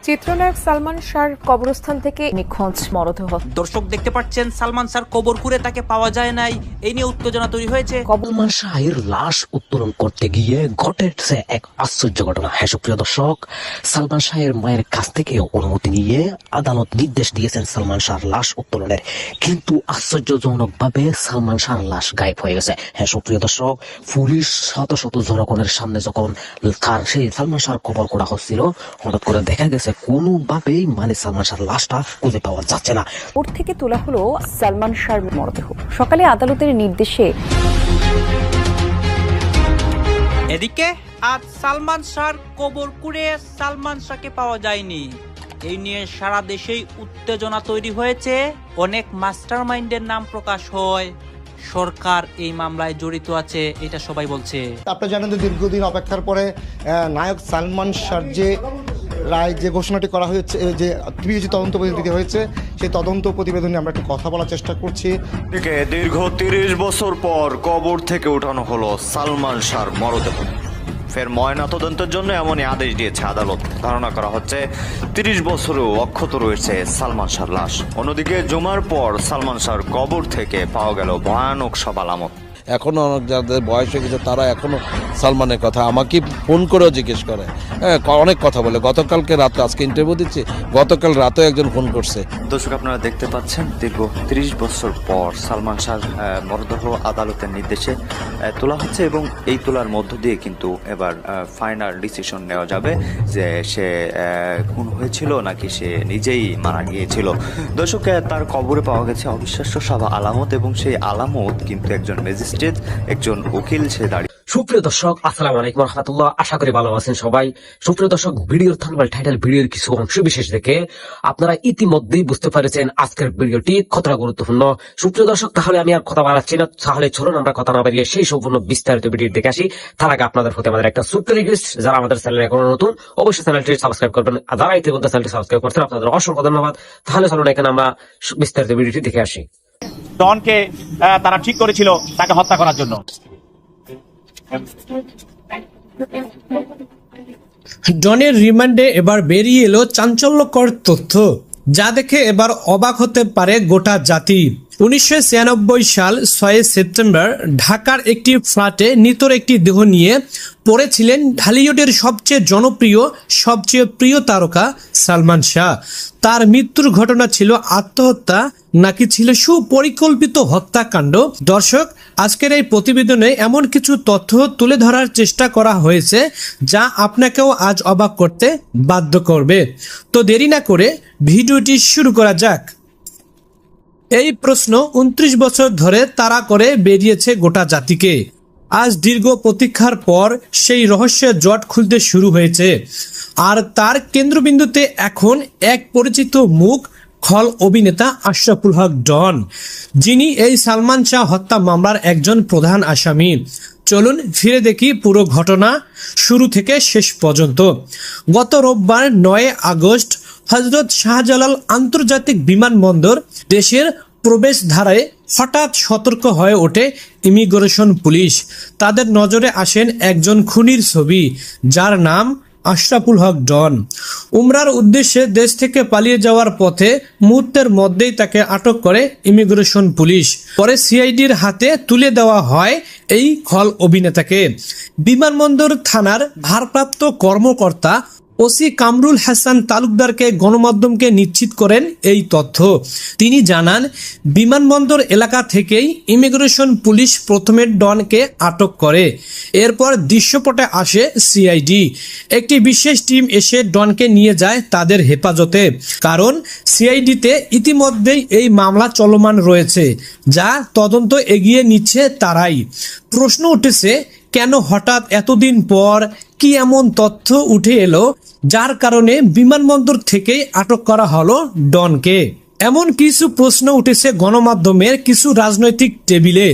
চিত্রনায়ক সালমান শাহর কবরস্থান থেকে নিখোঁজ মরদেহ। দর্শক দেখতে পাচ্ছেন সালমান শাহর কবর খুঁড়ে তাকে পাওয়া যায় নাই, এই নিয়ে উত্তেজনা তৈরি হয়েছে। সালমান শাহের লাশ উত্তোলন করতে গিয়ে ঘটেছে এক আশ্চর্য ঘটনা। হ্যাঁ সুপ্রিয় দর্শক, সালমান শাহের মায়ের কাছ থেকে অনুমতি নিয়ে আদালত নির্দেশ দিয়েছেন সালমান শাহর লাশ উত্তোলনের, কিন্তু আশ্চর্যজনক ভাবে সালমান শাহর লাশ গায়েব হয়ে গেছে। হ্যাঁ সুপ্রিয় দর্শক, পুলিশ শত শত জনগণের সামনে যখন তার সেই সালমান শাহর কবর করা হচ্ছিল, হঠাৎ করে দেখা গেছে কোনোভাবেই সালমান শাহর লাশটা খুঁজে পাওয়া যাচ্ছে না। ওর থেকে তোলা হলো সালমান শাহর মরদেহ। সকালে আদালতের নির্দেশে এদিকে আজ সালমান শাহর কবর খুঁড়ে সালমান শাহকে পাওয়া যায়নি, এই নিয়ে সারা দেশেই উত্তেজনা তৈরি হয়েছে। অনেক মাস্টার মাইন্ডের নাম প্রকাশ হয়, সরকার এই মামলায় জড়িত আছে এটা সবাই বলছে। আপনারা জানেন যে দীর্ঘদিন অপেক্ষার পরে নায়ক সালমান শাহর যে রায়, যে ঘোষণাটি করা হয়েছে, যে যে তদন্ত প্রতিবেদন হয়েছে, সেই তদন্ত প্রতিবেদনে আমরা একটু কথা বলার চেষ্টা করছি। দীর্ঘ 30 বছর পর কবর থেকে উঠানো হলো সালমান শাহর মরদেহ। ফের ময়না তদন্তের জন্য এমনই আদেশ দিয়েছে আদালত। ধারণা করা হচ্ছে 30 বছরেও অক্ষত রয়েছে সালমান শাহর লাশ। অন্যদিকে জুমার পর সালমান শাহর কবর থেকে পাওয়া গেল ভয়ানক সব আলামত। এখনো অনেক যাদের বয়স হয়ে গেছে তারা এখনো সালমানের কথা আমাকে ফোন করেও জিজ্ঞেস করে, হ্যাঁ অনেক কথা বলে। গতকালকে রাতে, আজকে ইন্টারভিউ দিচ্ছি, গতকাল রাতেও একজন ফোন করছে। দর্শক আপনারা দেখতে পাচ্ছেন দীর্ঘ 30 বছর পর সালমান শাহর মরদেহ আদালতের নির্দেশে তোলা হচ্ছে, এবং এই তোলার মধ্য দিয়ে কিন্তু এবার ফাইনাল ডিসিশন নেওয়া যাবে যে সে খুন হয়েছিল নাকি সে নিজেই মারা গিয়েছিল। দর্শক, তার কবরে পাওয়া গেছে অবিশ্বাস্য সব আলামত, এবং সেই আলামত কিন্তু একজন ম্যাজিস্ট্রেট, একজন উকিল সে দাঁড়িয়ে। সুপ্রিয় দর্শক, আসসালামু আলাইকুম রহমতুল্লাহ, আশা করি ভালো আছেন সবাই। সুপ্রিয় দর্শক, ভিডিওর থাম্বনেল, টাইটেল, ভিডিওর কিছু অংশ বিশেষ দেখে আপনারা ইতিমধ্যেই বুঝতে পারছেন আজকের ভিডিওটি কতটা গুরুত্বপূর্ণ। সুপ্রিয় দর্শক, তাহলে আমি আর কথা বাড়াচ্ছি না, তাহলে চলুন আমরা কথা না বাড়িয়ে সেই সম্পূর্ণ বিস্তারিত ভিডিও দেখে আসি। তার আগে আপনাদের প্রতি আমাদের একটা ছোট্ট রিকোয়েস্ট, যারা আমাদের চ্যানেলে এখনো নতুন অবশ্যই চ্যানেলটি সাবস্ক্রাইব করবেন, আর যারা ইতিমধ্যে চ্যানেলটি সাবস্ক্রাইব করছেন আপনাদের অসংখ্য ধন্যবাদ। তাহলে চলুন এখানে আমরা বিস্তারিত ভিডিওটি দেখে আসি। ডনকে তারা ঠিক করেছিল তাকে হত্যা করার জন্য। ডনের রিমান্ডে এবার বেরিয়ে এলো চাঞ্চল্যকর তথ্য, যা দেখে এবার অবাক হতে পারে গোটা জাতি। 1996 সাল 6 সেপ্টেম্বর ঢাকার একটি ফ্ল্যাটে নিতর একটি দেহ নিয়ে পড়েছিলেন ঢালিউডের সবচেয়ে জনপ্রিয়, সবচেয়ে প্রিয় তারকা সালমান শাহ। তার মৃত্যুর ঘটনা ছিল আত্মহত্যা নাকি ছিল সুপরিকল্পিত হত্যাকাণ্ড? দর্শক, আজকের এই প্রতিবেদনে এমন কিছু তথ্য তুলে ধরার চেষ্টা করা হয়েছে যা আপনাকেও আজ অবাক করতে বাধ্য করবে। তো দেরি না করে ভিডিওটি শুরু করা যাক। এই প্রশ্ন 29 বছর ধরে তাড়া করে বেরিয়েছে গোটা জাতিকে। আজ দীর্ঘ প্রতীক্ষার পর সেই রহস্যের জট খুলতে শুরু হয়েছে, আর তার কেন্দ্রবিন্দুতে এখন এক পরিচিত মুখ, খল অভিনেতা আশরাফুল হক ডন, যিনি এই সালমান শাহ হত্যা মামলার একজন প্রধান আসামি। চলুন ফিরে দেখি পুরো ঘটনা শুরু থেকে শেষ পর্যন্ত। গত রোববার 9 আগস্ট হযরত শাহজালাল আন্তর্জাতিক বিমানবন্দর দেশের প্রবেশদ্বারে হঠাৎ সতর্ক হয়ে ওঠে ইমিগ্রেশন পুলিশ। তাদের নজরে আসেন একজন খুনির ছবি, যার নাম আশরাফুল হক ডন। উমরার উদ্দেশ্যে দেশ থেকে পালিয়ে যাওয়ার পথে মুহূর্তের মধ্যেই তাকে আটক করে ইমিগ্রেশন পুলিশ। পরে সিআইডির হাতে তুলে দেওয়া হয় এই খল অভিনেতাকে। বিমানবন্দর থানার ভারপ্রাপ্ত কর্মকর্তা ওসি কামরুল হাসান তালুকদারকে গণমাধ্যমকে নিশ্চিত করেন এই তথ্য। তিনি জানান, বিমানবন্দর এলাকা থেকেই ইমিগ্রেশন পুলিশ প্রথমে ডনকে আটক করে। এরপর দৃশ্যপটে আসে সিআইডি। একটি বিশেষ টিম এসে ডনকে নিয়ে যায় তাদের হেফাজতে, কারণ সিআইডিতে ইতিমধ্যেই এই মামলা চলমান রয়েছে, যা তদন্ত এগিয়ে নিচ্ছে তারাই। প্রশ্ন উঠেছে, কেন হঠাৎ এতদিন পর কি এমন তথ্য উঠে এলো যার কারণে বিমানবন্দর থেকেই আটক করা হলো ডনকে? এমন কিছু প্রশ্ন উঠেছে গণমাধ্যমের, কিছু রাজনৈতিক টেবিলে।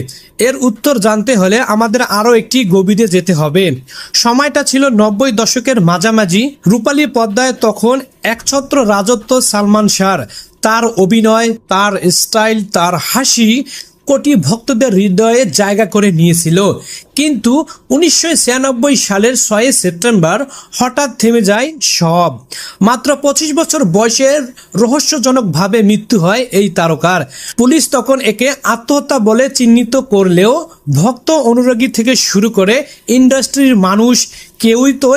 এর উত্তর জানতে হলে আমাদের আরো একটি গভীরে যেতে হবে। সময়টা ছিল 90 দশকের মাঝামাঝি। রূপালী পর্দায় তখন একছত্র রাজত্ব সালমান শাহর। তার অভিনয়, তার স্টাইল, তার হাসি, কোটি ভক্তদের হৃদয়ে জায়গা করে নিয়েছিল। কিন্তু 1996 সালের 6 সেপ্টেম্বর হঠাৎ থেমে যায় সব। মাত্র 25 বছর বয়সের রহস্যজনকভাবে মৃত্যু হয় এই তারকার। পুলিশ তখন একে আত্মহত্যা বলে চিহ্নিত করলেও ভক্ত অনুরাগী থেকে শুরু করে ইন্ডাস্ট্রির মানুষ কেউই তো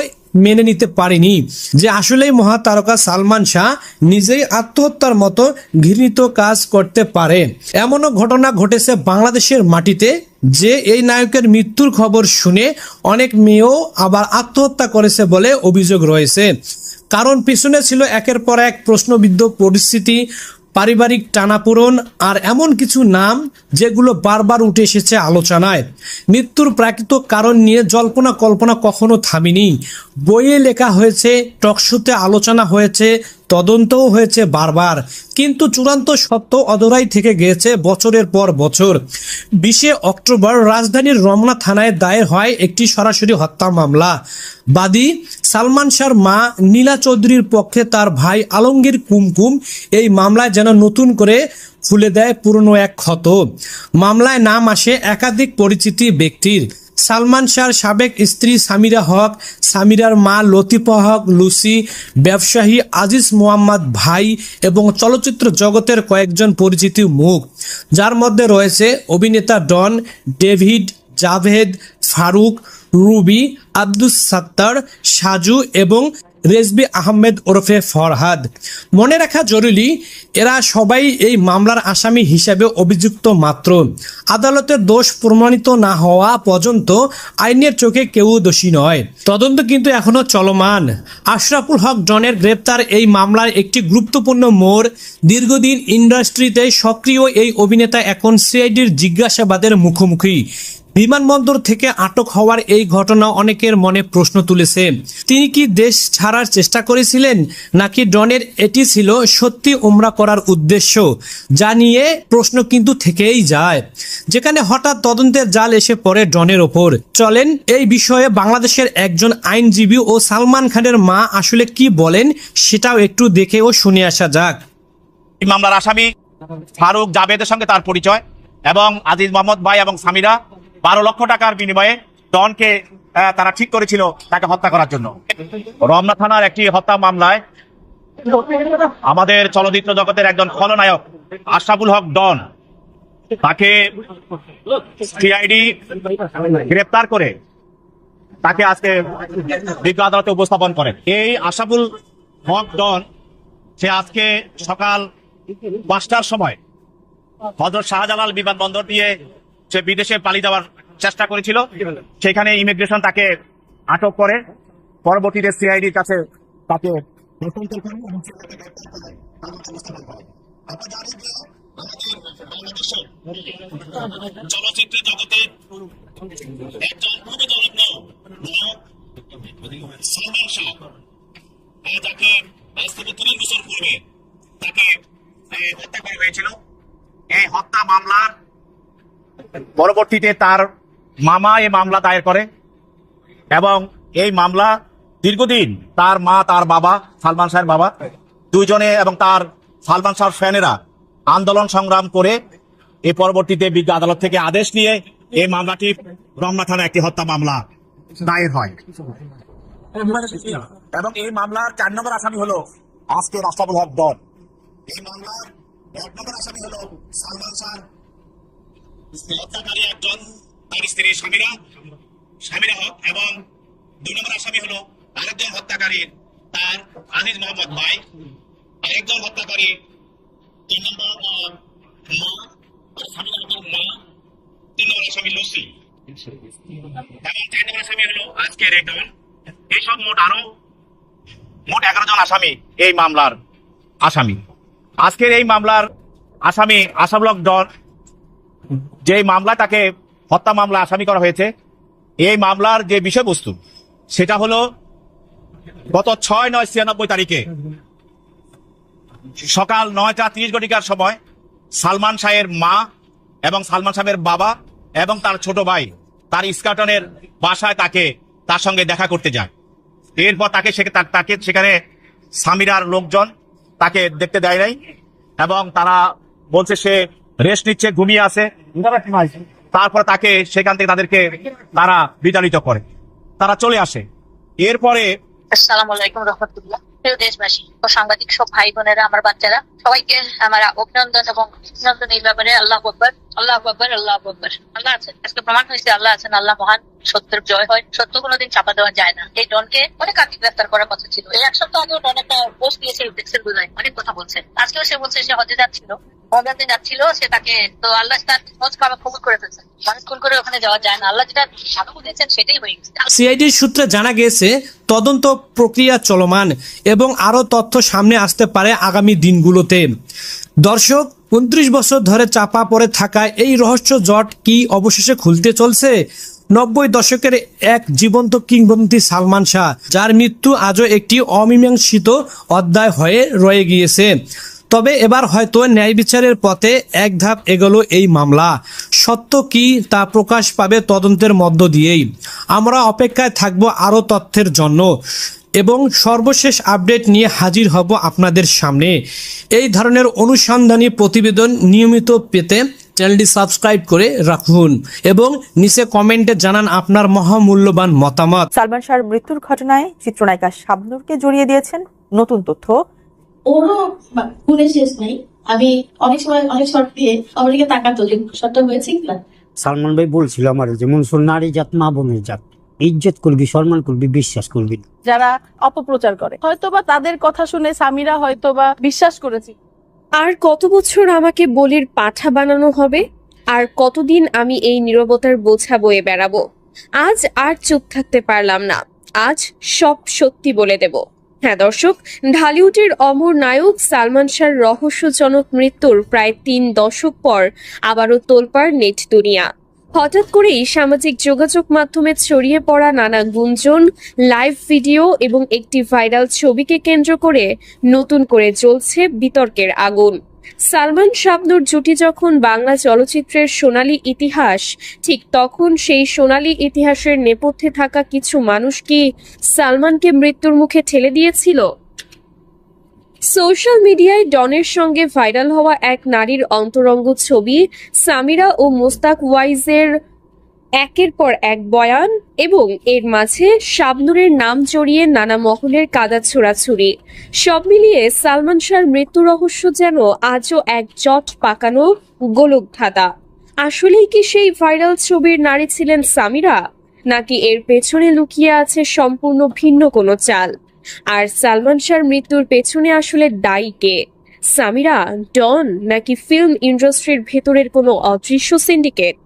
মেনে নিতে পারেনি যে আসলেই মহাতারকা সালমান শাহ নিজেই আত্মহত্যার মতো ঘৃণিত কাজ করতে পারে। এমনও ঘটনা ঘটেছে বাংলাদেশের মাটিতে যে এই নায়কের মৃত্যুর খবর শুনে অনেক মেয়েও আবার আত্মহত্যা করেছে বলে অভিযোগ রয়েছে। কারণ পিছনে ছিল একের পর এক প্রশ্নবিদ্ধ পরিস্থিতি, পারিবারিক টানাপোড়েন আর এমন কিছু নাম যেগুলো বারবার উঠে এসেছে আলোচনায়। মৃত্যুর প্রাকৃত কারণ নিয়ে জল্পনা কল্পনা কখনো থামেনি। বইয়ে লেখা হয়েছে, টকশোতে আলোচনা হয়েছে, তদন্তও হয়েছে বারবার, কিন্তু চূড়ান্ত সত্য অধরাই থেকে গিয়েছে বছরের পর বছর। 20 অক্টোবর রাজধানীর রমনা থানায় দায়ের হয় একটি সরাসরি হত্যা মামলা। বাদী সালমান শাহর মা নীলা চৌধুরীর পক্ষে তার ভাই আলমগীর কুমকুম এই মামলায় যেন নতুন করে খুলে দেয় পুরনো এক ক্ষত। মামলায় নাম আসে একাধিক পরিচিতি ব্যক্তির। সালমান শাহর সাবেক স্ত্রী সামিরা হক, সামিরার মা লতিফা হক লুসি, ব্যবসায়ী আজিজ মোহাম্মদ ভাই এবং চলচ্চিত্র জগতের কয়েকজন পরিচিত মুখ, যার মধ্যে রয়েছে অভিনেতা ডন, ডেভিড, জাভেদ, ফারুক, রুবি, আব্দুস সাত্তার, সাজু এবং রেজবি আহমেদ ওরফে ফরহাদ। মনে রাখা জরুরি, এরা সবাই এই মামলার আসামি হিসেবে অভিযুক্ত মাত্র। আদালতের দোষ প্রমাণিত না হওয়া পর্যন্ত আইনের চোখে কেউ দোষী নয়। তদন্ত কিন্তু এখনো চলমান। আশরাফুল হক ডনের গ্রেপ্তার এই মামলার একটি গুরুত্বপূর্ণ মোড়। দীর্ঘদিন ইন্ডাস্ট্রিতে সক্রিয় এই অভিনেতা এখন সিআইডির জিজ্ঞাসাবাদের মুখোমুখি। বিমানবন্দর থেকে আটক হওয়ার এই ঘটনা অনেকের মনে প্রশ্ন তুলেছে। তিনি কি দেশ ছাড়ার চেষ্টা করেছিলেন, নাকি ডনের এটি ছিল সত্যি উমরা করার উদ্দেশ্য? যা নিয়ে প্রশ্ন কিন্তু থেকেই যায়, যেখানে হঠাৎ তদন্তের জাল এসে পড়ে ডনের ওপর। চলেন এই বিষয়ে বাংলাদেশের একজন আইনজীবী ও সালমান খানের মা আসলে কি বলেন সেটাও একটু দেখে ও শুনে আসা যাক। এই মামলার আসামি ফারুক, জাভেদের সঙ্গে তার পরিচয় এবং আজিজ মোহাম্মদ ভাই এবং সামিরা 12 লক্ষ টাকার বিনিময়ে ডনকে তারা ঠিক করেছিল তাকে হত্যা করার জন্য। রমনা থানার একটি হত্যা মামলায় আমাদের চলচ্চিত্র জগতের একজন খলনায়ক আশরাফুল হক ডন, তাকে সিআইডি গ্রেপ্তার করে তাকে আজকে বিজ্ঞ আদালতে উপস্থাপন করে। এই আশরাফুল হক ডন সে আজকে সকাল 5টার সময় হযরত শাহজালাল বিমানবন্দর দিয়ে সে বিদেশে পালিয়ে যাওয়ার চেষ্টা করেছিল। সেখানে ইমিগ্রেশন তাকে আটক করে, পরবর্তীতে সিআইডির কাছে তাকে চলচ্চিত্র জগতে একজন খুবই জনপ্রিয় সালমান শাহ, যাকে আজ থেকে 30 বছর পূর্বে তাকে হত্যা করা হয়েছিল। এই হত্যা মামলার পরবর্তীতে তার মামা এই মামলা দায়ের করে এবং এই মামলা দীর্ঘদিন তার মা, তার বাবা, সালমান শাহের বাবা দুইজনে এবং তার সালমান শাহর ফ্যানেরা আন্দোলন সংগ্রাম করে এই পরবর্তীতে বিজ্ঞ আদালত থেকে আদেশ নিয়ে এই মামলাটি রমনা থানায় একটি হত্যা মামলা দায়ের হয় এবং এই মামলার 4 নম্বর আসামি হলো আজকে আশরাফুল হক ডন। এই মামলার 1 নম্বর আসামি হলো সালমান শাহ হত্যাকারী একজন, তার স্ত্রী সামিরা হক, এবং 2 নম্বর আসামি হলো আরেকজন হত্যাকারী তার আজিজ মোহাম্মদ ভাই, আরেকজন হত্যাকারী 3 নম্বর মা, সামিরা হকের মা, 3 নম্বর আসামি লুসি এবং 4 নম্বর আসামি হলো আজকের এই ডন। এইসব মোট 11 জন আসামি এই মামলার আসামি। আজকের এই মামলার আসামি আশরাফুল হক ডন, যে মামলা তাকে হত্যা মামলা আসামি করা হয়েছে, এই মামলার যে বিষয়বস্তু সেটা হলো গত 6/9/96 তারিখে সকাল 9:30 সময় সালমান শাহের মা এবং সালমান শাহের বাবা এবং তার ছোট ভাই তার ইস্কাটনের বাসায় তার সঙ্গে দেখা করতে যায়। এরপর তাকে সেখানে সামিরার লোকজন তাকে দেখতে দেয় নাই এবং তারা বলছে সে রেস্ট নিচ্ছে, ঘুমিয়ে আছে। তারপরে তাকে সেখান থেকে তারা বিতাড়িত করে, তারা চলে আসে। এরপরে আসসালামু আলাইকুম রহমতুল্লাহ। প্রিয় দেশবাসী ও সাংবাদিক সব ভাই বোনেরা, আমার বাচ্চারা, সবাইকে আমার অভিনন্দন এবং অভিনন্দন এই ব্যাপারে। আল্লাহ আকবার, আল্লাহ আকবার, আল্লাহ আকবার। আল্লাহ আছেন, আজকে প্রমাণ হয়েছে আল্লাহ আছেন, আল্লাহ মহান, সত্যের জয় হয়, সত্য কোনোদিন চাপা দেওয়া যায় না। এই ডনকে অনেক আগে গ্রেফতার করার কথা ছিল। এই এক সপ্তাহ আগেও ডন একটা পোস্ট দিয়েছে, দেখছেন বোধহয়, অনেক কথা বলছে। আজকেও সে বলছে সে হজে যাচ্ছিল, যাচ্ছিল সে, তাকে তো আল্লাহ তার হজ কাবা কবুল করে ফেলছেন। মানুষ খুন করে ওখানে যাওয়া যায় না, আল্লাহ যেটা সাধু দিয়েছেন সেটাই হয়ে গেছে। সিআইডির সূত্রে জানা গিয়েছে তদন্ত প্রক্রিয়া চলমান এবং আরও তথ্য সামনে আসতে পারে আগামী দিনগুলোতে। দর্শক, 29 বছর ধরে চাপা পড়ে থাকা এই রহস্য জট কি অবশেষে খুলতে চলছে? 90 দশকের এক জীবন্ত কিংবদন্তি সালমান শাহ, যার মৃত্যু আজও একটি অমীমাংসিত অধ্যায় হয়ে রয়ে গিয়েছে। তবে এবার হয়তো ন্যায় বিচারের পথে এক ধাপ এগোলো এই মামলা। সত্য কি তা প্রকাশ পাবে তদন্তের মধ্য দিয়েই। আমরা অপেক্ষায় থাকব আরও তথ্যের জন্য এবং সর্বশেষ আপডেট নিয়ে হাজির হব আপনাদের সামনে। এই ধরনের অনুসন্ধানী প্রতিবেদন নিয়মিত পেতে চ্যানেলটি সাবস্ক্রাইব করে রাখুন এবং নিচে কমেন্টে জানান আপনার মহামূল্যবান মতামত। সালমান শাহর মৃত্যুর ঘটনায় চিত্রনায়িকা শাবনূরকে জড়িয়ে দিয়েছেন নতুন তথ্য। ওরও গুণের শেষ নেই। আমি অনেক সময় অনেক শর্ট দিয়ে আমার দিকে তাকাতো যে শর্টটা হয়েছে কিনা। সালমান ভাই বলছিল আমার যে মনসুর নারী জাত মা বোনের জাত, ইজ্জত করবি, সম্মান করবি, বিশ্বাস করবি। যারা অপপ্রচার করে হয়তোবা তাদের কথা শুনে সামিরা হয়তোবা বিশ্বাস করেছে। আর কত বছর আমাকে বলির পাঠা বানানো হবে? আর কতদিন আমি এই নীরবতার বোঝা বয়ে বেড়াবো? আজ আর চুপ থাকতে পারলাম না, আজ সব সত্যি বলে দেব। হ্যাঁ দর্শক, ঢালিউডের অমর নায়ক সালমান শাহর রহস্যজনক মৃত্যুর প্রায় 3 দশক পর আবারও তোলপাড় নেট দুনিয়া। হঠাৎ করেই সামাজিক যোগাযোগ মাধ্যমে ছড়িয়ে পড়া নানা গুঞ্জন, লাইভ ভিডিও এবং একটি ভাইরাল ছবিকে কেন্দ্র করে নতুন করে জ্বলছে বিতর্কের আগুন। সালমান শাবনূর জুটি যখন বাংলা চলচ্চিত্রের সোনালী ইতিহাস, ঠিক তখন সেই সোনালী ইতিহাসের নেপথ্যে থাকা কিছু মানুষ কি সালমানকে মৃত্যুর মুখে ঠেলে দিয়েছিল? সোশ্যাল মিডিয়ায় ডনের সঙ্গে ভাইরাল হওয়া এক নারীর অন্তরঙ্গ ছবি, সামিরা ও মোস্তাক ওয়াইজের একের পর এক বয়ান এবং এর মাঝে শাবনূরের নাম জড়িয়ে নানা মহলের কাদা ছোড়াছুড়ি, সব মিলিয়ে সালমান শাহর মৃত্যু রহস্য যেন আজও এক জট পাকানো গোলকধাঁধা। আসলেই কি সেই ভাইরাল ছবির নারী ছিলেন সামিরা, নাকি এর পেছনে লুকিয়ে আছে সম্পূর্ণ ভিন্ন কোনো চাল? আর সালমান শাহর মৃত্যুর পেছনে আসলে দায়ী কে? সামিরা, ডন, নাকি ফিল্ম ইন্ডাস্ট্রির ভেতরের কোনো অদৃশ্য সিন্ডিকেট?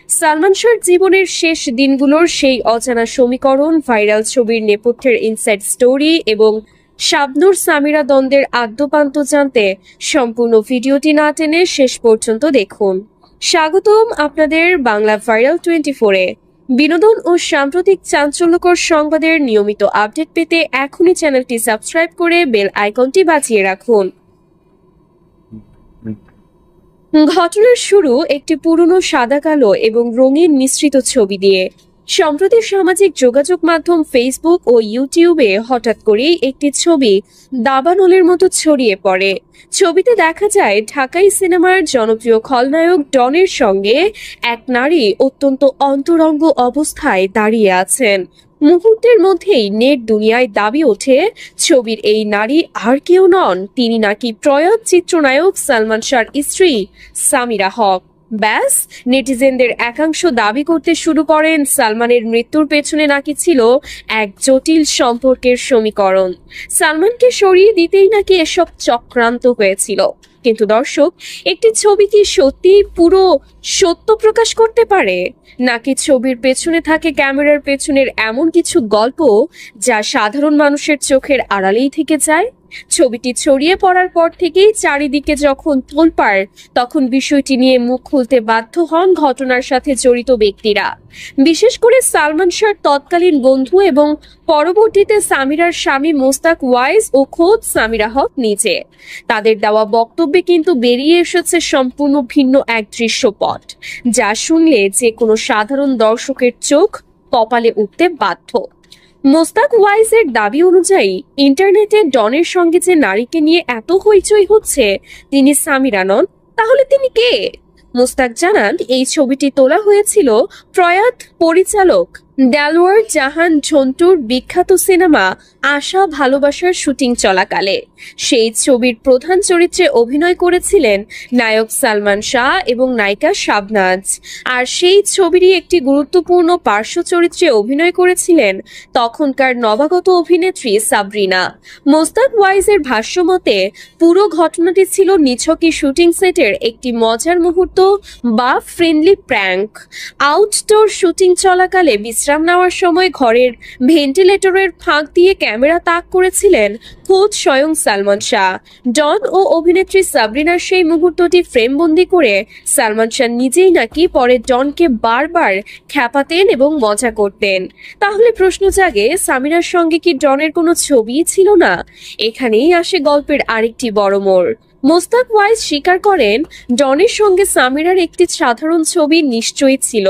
সালমান শাহর জীবনের শেষ দিনগুলোর সেই অজানা সমীকরণ, ভাইরাল ছবির নেপথ্যের ইনসাইড স্টোরি এবং শাবনূর সামিরা দ্বন্দ্বের আদ্যপান্ত জানতে সম্পূর্ণ ভিডিওটি না টেনে শেষ পর্যন্ত দেখুন। স্বাগতম আপনাদের বাংলা ভাইরাল 24-এ। বিনোদন ও সাম্প্রতিক চাঞ্চল্যকর সংবাদের নিয়মিত আপডেট পেতে এখনই চ্যানেলটি সাবস্ক্রাইব করে বেল আইকনটি বাজিয়ে রাখুন। ঘটনার শুরু একটি পুরনো সাদা কালো এবং রঙিন মিশ্রিত ছবি দিয়ে। সম্প্রতি সামাজিক যোগাযোগ মাধ্যম ফেসবুক ও ইউটিউবে হঠাৎ করেই একটি ছবি দাবানলের মতো ছড়িয়ে পড়ে। ছবিতে দেখা যায় ঢাকাই সিনেমার জনপ্রিয় খলনায়ক ডনের সঙ্গে এক নারী অত্যন্ত অন্তরঙ্গ অবস্থায় দাঁড়িয়ে আছেন। মুহূর্তের মধ্যেই নেট দুনিয়ায় দাবি ওঠে ছবির এই নারী আর কেউ নন, তিনি নাকি প্রয়াত চিত্রনায়ক সালমান শাহর স্ত্রী সামিরা হক। ব্যাস, নেটিজেনদের একাংশ দাবি করতে শুরু করেন সালমানের মৃত্যুর পেছনে নাকি ছিল এক জটিল সম্পর্কের সমীকরণ। সালমানকে সরিয়ে দিতেই নাকি এসব চক্রান্ত হয়েছিল। কিন্তু দর্শক, একটি ছবি কি সত্যি পুরো সত্য প্রকাশ করতে পারে, নাকি ছবির পেছনে থাকে ক্যামেরার পেছনের এমন কিছু গল্প যা সাধারণ মানুষের চোখের আড়ালেই থেকে যায়? ছবিটি ছড়িয়ে পড়ার পর থেকেই চারিদিকে যখন তোলপাড়, তখন বিষয়টি নিয়ে মুখ খুলতে বাধ্য হন ঘটনার সাথে জড়িত ব্যক্তিরা, বিশেষ করে সালমান শাহর তৎকালীন বন্ধু এবং পরবর্তীতে সামিরার স্বামী মোস্তাক ওয়াইজ ও খোদ সামিরা হক নিজে। তাদের দেওয়া বক্তব্যে কিন্তু বেরিয়ে এসেছে সম্পূর্ণ ভিন্ন এক দৃশ্যপট, যা শুনলে যে কোনো সাধারণ দর্শকের চোখ কপালে উঠতে বাধ্য। মোস্তাক ওয়াইজের দাবি অনুযায়ী ইন্টারনেটে ডনের সঙ্গে যে নারীকে নিয়ে এত হইচই হচ্ছে তিনি সামিরা নন, তাহলে তিনি কে? মুস্তাক জানান, এই ছবিটি তোলা হয়েছিল প্রয়াত পরিচালক দেলোয়ার জাহান ঝন্টুর বিখ্যাত সিনেমা আশা ভালোবাসার শুটিং চলাকালে। সেই ছবির প্রধান চরিত্রে অভিনয় করেছিলেন নায়ক সালমান শাহ এবং নায়িকা শাবনাজ। আর সেই ছবিরই একটি গুরুত্বপূর্ণ পার্শ্ব চরিত্রে অভিনয় করেছিলেন তখনকার নবাগত অভিনেত্রী সাবরিনা। মোস্তাক ওয়াইজের ভাষ্যমতে পুরো ঘটনাটি ছিল নিছকই শুটিং সেটের একটি মজার মুহূর্ত বা ফ্রেন্ডলি প্র্যাঙ্ক। আউটডোর শুটিং চলাকালে বিশ্রাম নেওয়ার সময় ঘরের ভেন্টিলেটরের ফাঁক দিয়ে ক্যামেরা তাক করেছিলেন খোদ স্বয়ং সালমান শাহ। ডন ও অভিনেত্রী সাবরিনার সেই মুহূর্তটি ফ্রেমবন্দি করে সালমান শাহ নিজেই নাকি পরে ডনকে বারবার খ্যাপাতেন এবং মজা করতেন। তাহলে প্রশ্ন জাগে, সামিরার সঙ্গে কি ডনের কোনো ছবিই ছিল না? এখানেই আসে গল্পের আরেকটি বড় মোড়। মোস্তাক ওয়াইজ স্বীকার করেন, ডনের সঙ্গে সামিরার একটি সাধারণ ছবি নিশ্চয়ই ছিল,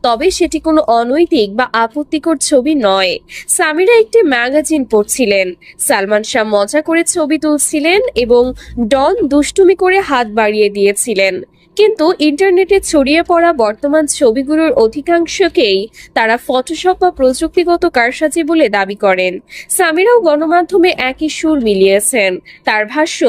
তবে সেটি কোনো অনৈতিক বা আপত্তিকর ছবি নয়। সামিরা একটি ম্যাগাজিন পড়ছিলেন, সালমান শাহ মজা করে ছবি তুলছিলেন এবং ডন দুষ্টুমি করে হাত বাড়িয়ে দিয়েছিলেন। কিন্তু ইন্টারনেটে ছড়িয়ে পড়া বর্তমান ছবিগুলোর অধিকাংশকেই তারা ফটোশপ বা প্রযুক্তিগত কারসাজি বলে দাবি করেন। সামিরাও গণমাধ্যমে একই সুর মিলিয়েছেন। তার ভাষ্য,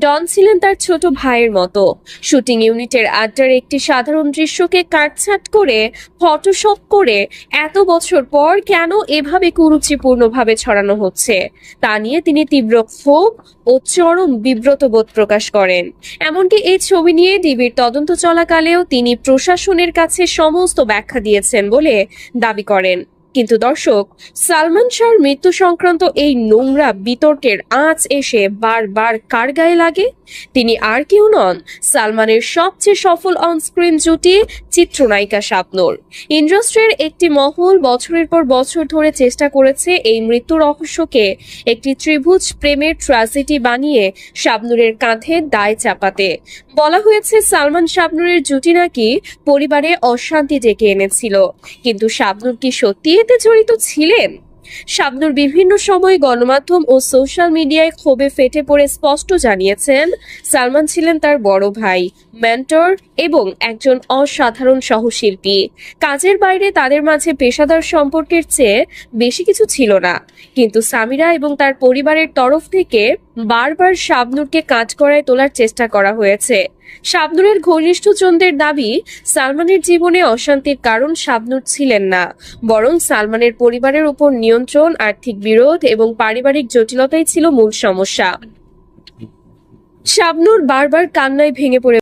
ডন ছিলেন তার ছোট ভাইয়ের মতো। শুটিং ইউনিটের আড্ডার একটি সাধারণ দৃশ্যকে কাটছাট করে ফটোশপ করে এত বছর পর কেন এভাবে কুরুচিপূর্ণভাবে ছড়ানো হচ্ছে তা নিয়ে তিনি তীব্র ক্ষোভ ও চরম বিব্রত বোধ প্রকাশ করেন। এমনকি এই ছবি নিয়ে ডিবির তদন্ত চলাকালেও তিনি প্রশাসনের কাছে সমস্ত ব্যাখ্যা দিয়েছেন বলে দাবি করেন। কিন্তু দর্শক, সালমান শাহর মৃত্যু সংক্রান্ত এই নোংরা বিতর্কের আঁচ এসে বারবার কার গায়ে লাগে? তিনি আর কেউ নন, সালমানের সবচেয়ে সফল অনস্ক্রিন জুটি চিত্রনায়িকা শাবনূর। ইন্ডাস্ট্রির একটি মহল বছরের পর বছর ধরে চেষ্টা করেছে এই মৃত্যু রহস্যকে একটি ত্রিভুজ প্রেমের ট্র্যাজেডি বানিয়ে শাবনূরের কাঁধে দায় চাপাতে। বলা হয়েছে সালমান শাবনূরের জুটি নাকি পরিবারে অশান্তি ডেকে এনেছিল, কিন্তু শাবনূর কি সত্যি এতে জড়িত ছিলেন? শাবনূর বিভিন্ন সময় গণমাধ্যম ও সোশ্যাল মিডিয়ায় ক্ষোভে ফেটে পড়ে স্পষ্ট জানিয়েছেন, সালমান ছিলেন তার বড় ভাই, মেন্টর এবং একজন অসাধারণ সহশিল্পী। কাজের বাইরে তাদের মাঝে পেশাদার সম্পর্কের চেয়ে বেশি কিছু ছিল না। কিন্তু সামিরা এবং তার পরিবারের তরফ থেকে বারবার শাবনূরকে কাঠগড়ায় তোলার চেষ্টা করা হয়েছে। শাবনূরের ঘনিষ্ঠজনদের দাবি, সালমানের জীবনে অশান্তির কারণ শাবনূর ছিলেন না, বরং সালমানের পরিবারের উপর নিয়ন্ত্রণ, আর্থিক বিরোধ এবং পারিবারিক জটিলতাই ছিল মূল সমস্যা। শাবনূর বারবার কান্নায় ভেঙে পড়ে